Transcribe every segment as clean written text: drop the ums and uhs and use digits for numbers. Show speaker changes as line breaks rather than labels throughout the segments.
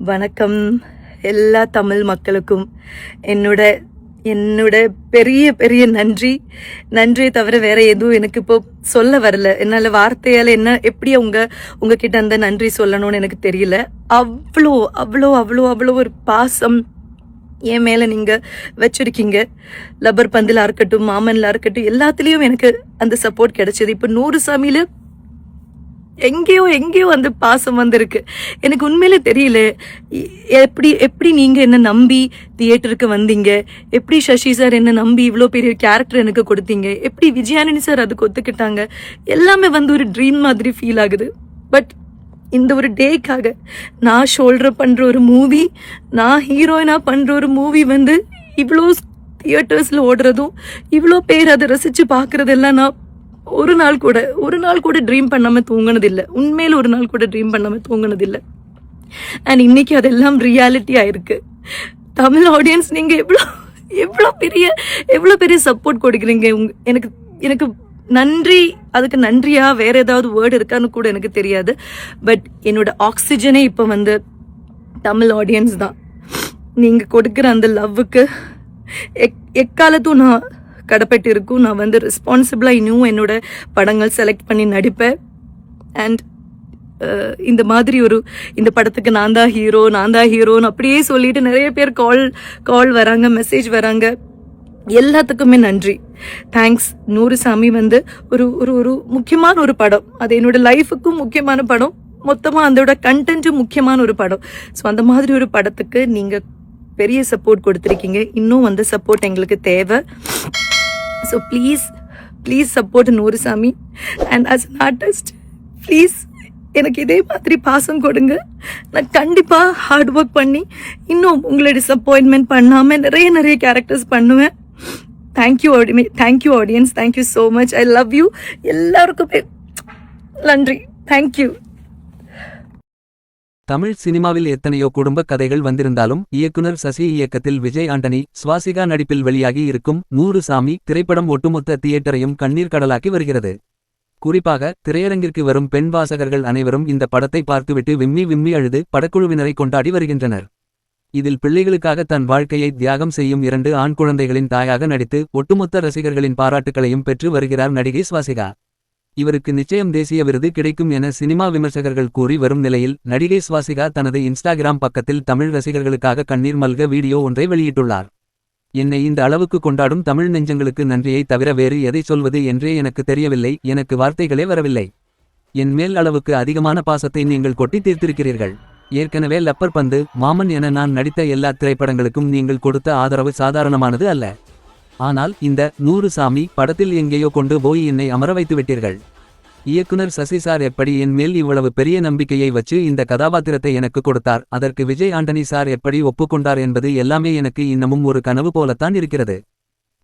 வணக்கம் எல்லா தமிழ் மக்களுக்கும் என்னோட என்னோட பெரிய பெரிய நன்றியை தவிர வேற எதுவும் எனக்கு இப்போ சொல்ல வரல. என்னால் வார்த்தையால் என்ன எப்படி உங்ககிட்ட அந்த நன்றி சொல்லணும்னு எனக்கு தெரியல. அவ்வளோ அவ்வளோ அவ்வளோ அவ்வளோ ஒரு பாசம் என் மேலே நீங்கள் வச்சுருக்கீங்க. லப்பர் பந்திலாக இருக்கட்டும், மாமன்லாம் இருக்கட்டும், எல்லாத்துலேயும் எனக்கு அந்த சப்போர்ட் கிடைச்சது. இப்போ 100 சாமியில் எங்கேயோ அந்த பாசம் வந்திருக்கு. எனக்கு உண்மையிலே தெரியல எப்படி நீங்க என்ன நம்பி தியேட்டருக்கு வந்தீங்க, எப்படி சசி சார் என்ன நம்பி இவ்வளோ பெரிய கேரக்டர் எனக்கு கொடுத்தீங்க, எப்படி விஜயானி சார் அதுக்கு ஒத்துக்கிட்டாங்க. எல்லாமே ஒரு ட்ரீம் மாதிரி ஃபீல் ஆகுது. பட் இந்த ஒரு டேக்காக நான் ஷோல்டர் பண்ற ஒரு மூவி, நான் ஹீரோயினா பண்ற ஒரு மூவி இவ்வளோ தியேட்டர்ஸ்ல ஓடுறதும் இவ்வளோ பேர் அதை ரசிச்சு பார்க்கறதெல்லாம் நான் ஒரு நாள் கூட ட்ரீம் பண்ணாமல் தூங்கினதில்லை. உண்மையில் ஒரு நாள் கூட ட்ரீம் பண்ணாமல் தூங்கினதில்லை. அண்ட் இன்னைக்கு அதெல்லாம் ரியாலிட்டி ஆயிருக்கு. தமிழ் ஆடியன்ஸ் நீங்கள் எவ்வளோ பெரிய சப்போர்ட் கொடுக்குறீங்க. எனக்கு நன்றி, அதுக்கு நன்றியா வேற ஏதாவது வேர்டு இருக்கான்னு கூட எனக்கு தெரியாது. பட் என்னோட ஆக்சிஜனே இப்போ தமிழ் ஆடியன்ஸ் தான். நீங்கள் கொடுக்குற அந்த லவ்வுக்கு எக்காலத்தும் நான் கடப்பட்டு இருக்கும். நான் ரெஸ்பான்சிபிளாக இன்னும் என்னோட படங்கள் செலக்ட் பண்ணி நடிப்பேன். அண்ட் இந்த மாதிரி இந்த படத்துக்கு நான் தான் ஹீரோன்னு அப்படியே சொல்லிட்டு நிறைய பேர் கால் வராங்க, மெசேஜ் வராங்க. எல்லாத்துக்குமே நன்றி, தேங்க்ஸ். 100 சாமி ஒரு ஒரு முக்கியமான ஒரு படம். அது என்னோட லைஃபுக்கும் முக்கியமான படம், மொத்தமாக அதோட கண்டென்ட்டும் முக்கியமான ஒரு படம். ஸோ அந்த மாதிரி ஒரு படத்துக்கு நீங்கள் பெரிய சப்போர்ட் கொடுத்துருக்கீங்க. இன்னும் சப்போர்ட் எங்களுக்கு தேவை. ஸோ ப்ளீஸ் சப்போர்ட் 100 சாமி. And as an artist please எனக்கு இதே மாதிரி பாசம் கொடுங்க. நான் கண்டிப்பாக ஹார்ட் ஒர்க் பண்ணி இன்னும் உங்களை டிசப்பாயின்மெண்ட் பண்ணாமல் நிறைய கேரக்டர்ஸ் பண்ணுவேன். Thank you audience, thank you so much. I love you. எல்லாருக்குமே நன்றி. தேங்க்யூ.
தமிழ் சினிமாவில் எத்தனையோ குடும்ப கதைகள் வந்திருந்தாலும் இயக்குனர் சசி இயக்கத்தில் விஜய் ஆண்டனி, ஸ்வாசிகா நடிப்பில் வெளியாகி இருக்கும் 100 சாமி திரைப்படம் ஒட்டுமொத்த தியேட்டரையும் கண்ணீர் கடலாக்கி வருகிறது. குறிப்பாக திரையரங்கிற்கு வரும் பெண் வாசகர்கள் அனைவரும் இந்த படத்தை பார்த்துவிட்டு விம்மி அழுது படக்குழுவினரை கொண்டாடி வருகின்றனர். இதில் பிள்ளைகளுக்காக தன் வாழ்க்கையை தியாகம் செய்யும் 2 ஆண் குழந்தைகளின் தாயாக நடித்து ஒட்டுமொத்த ரசிகர்களின் பாராட்டுகளையும் பெற்று வருகிறார் நடிகை ஸ்வாசிகா. இவருக்கு நிச்சயம் தேசிய விருது கிடைக்கும் என சினிமா விமர்சகர்கள் கூறி வரும் நிலையில் நடிகை ஸ்வாசிகா தனது இன்ஸ்டாகிராம் பக்கத்தில் தமிழ் ரசிகர்களுக்காக கண்ணீர் மல்க வீடியோ ஒன்றை வெளியிட்டுள்ளார். என்னை இந்த அளவுக்கு கொண்டாடும் தமிழ் நெஞ்சங்களுக்கு நன்றியை தவிர வேறு எதை சொல்வது என்றே எனக்கு தெரியவில்லை. எனக்கு வார்த்தைகளே வரவில்லை. என் மேல் அளவுக்கு அதிகமான பாசத்தை நீங்கள் கொட்டி தீர்த்திருக்கிறீர்கள். ஏற்கனவே லப்பர் பந்து, மாமன் என நான் நடித்த எல்லா திரைப்படங்களுக்கும் நீங்கள் கொடுத்த ஆதரவு சாதாரணமானது அல்ல. ஆனால் இந்த 100 சாமி படத்தில் எங்கேயோ கொண்டு போய் என்னை அமர வைத்து விட்டீர்கள். இயக்குனர் சசி சார் எப்படி என் மேல் இவ்வளவு பெரிய நம்பிக்கையை வச்சு இந்த கதாபாத்திரத்தை எனக்கு கொடுத்தார், அதற்கு விஜய் ஆண்டனி சார் எப்படி ஒப்புக்கொண்டார் என்பது எல்லாமே எனக்கு இன்னமும் ஒரு கனவு போலத்தான் இருக்கிறது.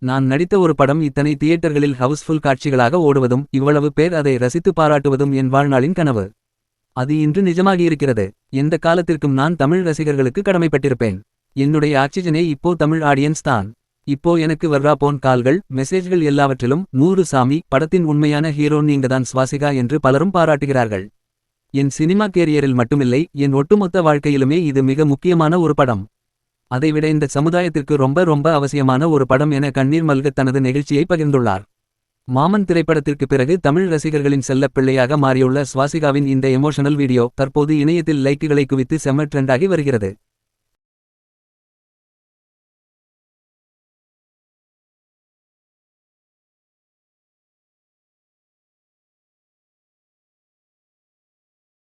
நான் நடித்த ஒரு படம் இத்தனை தியேட்டர்களில் ஹவுஸ்ஃபுல் காட்சிகளாக ஓடுவதும் இவ்வளவு பேர் அதை ரசித்து பாராட்டுவதும் என் வாழ்நாளின் கனவு. அது இன்று நிஜமாகியிருக்கிறது. எந்த காலத்திற்கும் நான் தமிழ் ரசிகர்களுக்கு கடமைப்பட்டிருப்பேன். என்னுடைய ஆக்சிஜனே இப்போ தமிழ் ஆடியன்ஸ் தான். இப்போ எனக்கு வர்றா போன் கால்கள், மெசேஜ்கள் எல்லாவற்றிலும் 100 சாமி படத்தின் உண்மையான ஹீரோ நீங்கதான் ஸ்வாசிகா என்று பலரும் பாராட்டுகிறார்கள். என் சினிமா கேரியரில் மட்டுமில்லை, என் ஒட்டுமொத்த வாழ்க்கையிலுமே இது மிக முக்கியமான ஒரு படம். அதைவிட இந்த சமுதாயத்திற்கு ரொம்ப அவசியமான ஒரு படம் என கண்ணீர் மல்க தனது நெகிழ்ச்சியை பகிர்ந்துள்ளார். மாமன் திரைப்படத்திற்கு பிறகு தமிழ் ரசிகர்களின் செல்லப் பிள்ளையாக மாறியுள்ள ஸ்வாசிகாவின் இந்த எமோஷனல் வீடியோ தற்போது இணையத்தில் லைக்குகளை குவித்து செம்ம ட்ரெண்டாகி வருகிறது.